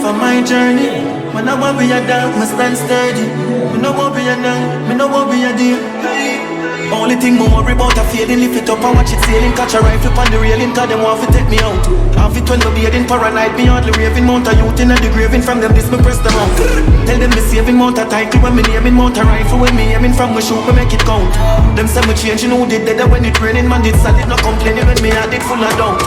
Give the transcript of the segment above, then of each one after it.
for my journey. Man, I want be a dog, me stand sturdy. Me no want be a night, me no want be a day. Only thing me worry about a fading, lift it up and watch it sailing. Catch a rifle on the railing, cause them want to take me out. Have it when me bathing, paranoid, me hardly raving. Mount a youth in a degraving, from them this me press them out. Tell them me saving, mount a title when me naming. Mount a rifle when me aiming, from me shoot me make it count. Them say me changing, who did that when it raining. Man did solid, no complaining when me had it full of doubt.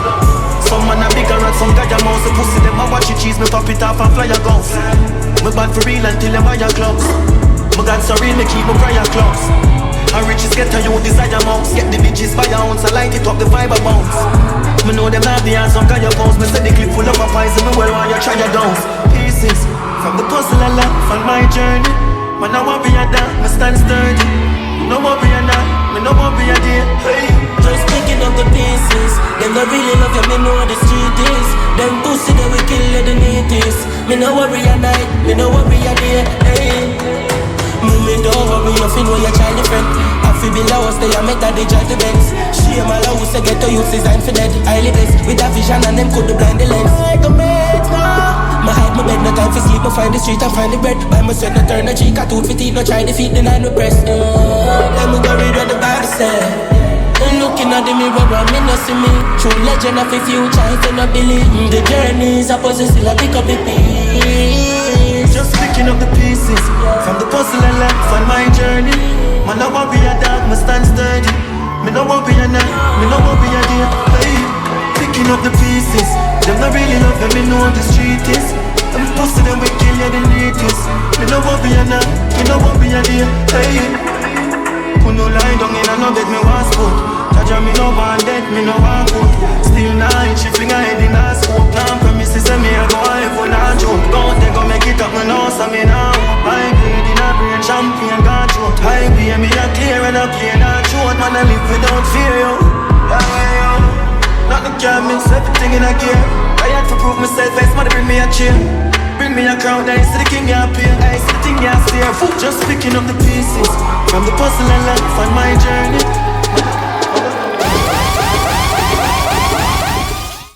Some man a bigger rat, some guy a mouse. The pussy them a watch it cheese, me pop it off and fly a guns. Me bad for real until them buy a gloves. Me God so real, me keep my prayer close. And riches get to you, desire mouse. Get the bitches by your ounce, I light it up, the vibe bounce. Me know them not the hands, some guy bounce. Me say the clip full of a poison, me well while you try your downs. Pieces, from the puzzle I life on my journey. Man I want be a dog, me stand sturdy. Me no want be a night, me no want be a day. Hey. Just picking up the pieces. Them don't really love you, me know what the street is. Them pussy they will kill you, the neatest. Me no worry a night, me no worry a day. Hey. Me don't worry, nothing when you try the friend. I feel below us, they are met that they drive the Benz. She and my love who say get to use design for dead. I live blessed with a vision and them could do blind the lens. Like a mate, my hide my bed, no time for sleep. Me find the street and find the bread. Buy my sweat, no turn the cheek, I tooth for teeth, no try defeat the nine with breast. Let me go read what the Bible said. Looking at the mirror, but me no see me. True legend of a future, I do not believe. The journey is opposite, still I pick up the piece. Just picking up the pieces from the puzzle I left on my journey. Man, I won't be a dog, me stand sturdy. Me no won't be a night, me no won't be a day. Hey, picking up the pieces. Them not really love them, me know the street is. Them pussy them will kill you, the neatest. Me no won't be a night, me no won't be a day. Hey, who no lie down in a no bed, me want sport. Jaja me no want dead, me no want put. Still night, she fling her head in a scope. Now promises say me a go heaven and joke. Don't they go make it up, me know so me now. My grade in a brain, champion got short. Highway me a clear and a plane and short. Man I live without fear, yo. Yeah, yo. Nothing can miss, everything in a gear. I had to prove myself, face man bring me a cheer. Bring me a crowd, I see the king you appear. I see the thing you steer. Just picking up the pieces from the puzzle I left on my journey.